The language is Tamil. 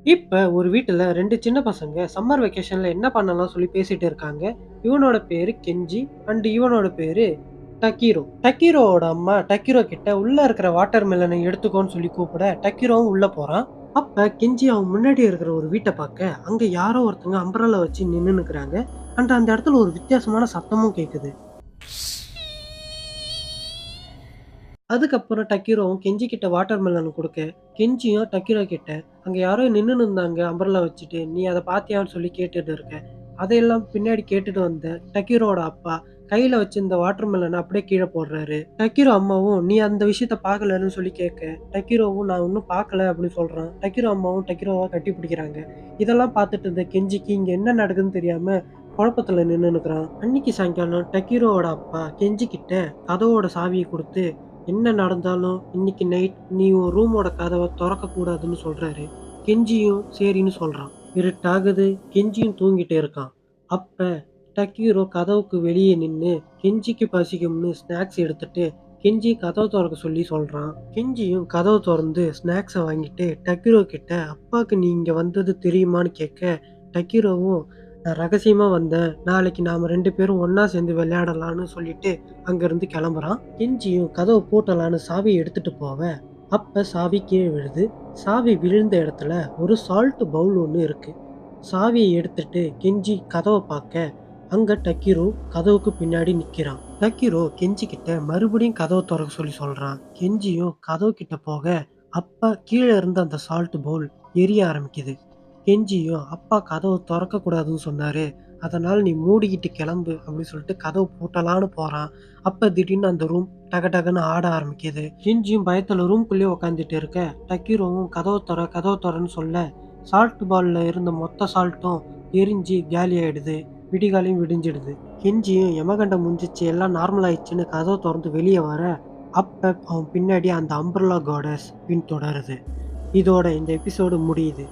இப்ப ஒரு வீட்டுல 2 சின்ன பசங்க சம்மர் வெக்கேஷன்ல என்ன பண்ணலாம் சொல்லி பேசிட்டு இருக்காங்க. இவனோட பேரு கெஞ்சி அண்ட் இவனோட பேரு டக்கீரோ. டக்கீரோவோட அம்மா டக்கீரோ கிட்ட உள்ள இருக்கிற வாட்டர் மெலனை எடுத்துக்கோன்னு சொல்லி கூப்பிட டக்கீரோவும் உள்ள போறான். அப்ப கெஞ்சி அவன் முன்னாடி இருக்கிற ஒரு வீட்ட பார்க்க அங்க யாரோ ஒருத்தங்க அம்பரல்ல வச்சு நின்னுக்கிறாங்க. அண்ட் அந்த இடத்துல ஒரு வித்தியாசமான சத்தமும் கேக்குது. அதுக்கப்புறம் டக்கீரோவும் கெஞ்சி கிட்ட வாட்டர் மெலன் குடுக்க, கெஞ்சியும் டக்கீரோ கிட்ட, "அங்க யாரோ நின்னுன்னு இருந்தாங்க அம்பர்லா வச்சுட்டு. நீ அத பாத்தியான்னு?" சொல்லி கேட்டுட்டு இருக்க. அதையெல்லாம் பின்னாடி கேட்டுட்டு வந்த டக்கீரோவோட அப்பா, கையில வச்சிருந்த வாட்டர் மெலன அப்படியே கீழ போடுறாரு. டக்கீரோ அம்மாவும், "நீ அந்த விஷயத்த பாக்கலன்னு?" சொல்லி கேட்க, டக்கீரோவும், "நான் இன்னும் பாக்கல" அப்படின்னு சொல்றான். டக்கீரோ அம்மாவும் டக்கீரோவ கட்டி பிடிக்கிறாங்க. இதெல்லாம் பார்த்துட்டு இருந்த கெஞ்சிக்கு இங்க என்ன நடக்குதுன்னு தெரியாம குழப்பத்துல நின்னுக்கிறான். அன்னைக்கு சாயங்காலம் டக்கீரோவோட அப்பா கெஞ்சி கிட்ட கதவோட சாவிய குடுத்து, என்ன நடந்தாலும் இன்னைக்கு நைட் நீ உன் ரூமோட கதவை திறக்க கூடாதுன்னு சொல்றாரு. கெஞ்சியும் சரின்னு சொல்றான். இருட்டாகுது. கெஞ்சியும் தூங்கிட்டே இருக்கான். அப்ப டக்கீரோ கதவுக்கு வெளியே நின்னு கெஞ்சிக்கு பசிக்கும்னு ஸ்நாக்ஸ் எடுத்துட்டு கெஞ்சி கதவை திறக்க சொல்லி சொல்றான். கெஞ்சியும் கதவை திறந்து ஸ்நாக்ஸை வாங்கிட்டு டக்கீரோ கிட்ட, அப்பாக்கு நீ இங்க வந்தது தெரியுமான்னு கேட்க, டக்கீரோவும், நான் ரகசியமா வந்தேன். நாளைக்கு நாம 2 பேரும் ஒண்ணா சேர்ந்து விளையாடலாம்னு சொல்லிட்டு அங்கிருந்து கிளம்புறான். கெஞ்சியும் கதவு பூட்டலான்னு சாவியை எடுத்துட்டு போவ, அப்ப சாவி கீழே விழுது. சாவி விழுந்த இடத்துல ஒரு சால்ட் பவுல் ஒண்ணு இருக்கு. சாவியை எடுத்துட்டு கெஞ்சி கதவை பார்க்க, அங்க டக்கீரோ கதவுக்கு பின்னாடி நிக்கிறான். டக்கீரோ கெஞ்சி கிட்ட மறுபடியும் கதவை திறக்க சொல்லி சொல்றான். கெஞ்சியும் கதவு கிட்ட போக, அப்ப கீழே இருந்த அந்த சால்ட் பவுல் எரிய ஆரம்பிக்குது. கெஞ்சியும், "அப்பா கதவு தொறக்க கூடாதுன்னு சொன்னாரு. அதனால நீ மூடிக்கிட்டு கிளம்பு" அப்படின்னு சொல்லிட்டு கதவு பூட்டலான்னு போறான். அப்ப திடீர்னு அந்த ரூம் டக டகன்னு ஆட ஆரம்பிக்குது. கெஞ்சியும் பயத்துல ரூம்குள்ளேயே உட்காந்துட்டு இருக்க, டக்கீரோவும் கதவு தொற கதவு தொறன்னு சொல்ல, சால்ட் பால்ல இருந்த மொத்த சால்ட்டும் எரிஞ்சு காலியாயிடுது. விடிகாலையும் விடிஞ்சிடுது. கெஞ்சியும் யமகண்டம் முடிஞ்சிச்சு, எல்லாம் நார்மல் ஆயிடுச்சுன்னு கதவை திறந்து வெளியே வர, அப்ப அவன் பின்னாடி அந்த அம்பர்லா காடஸ் பின்தொடருது. இதோட இந்த எபிசோடு முடியுது.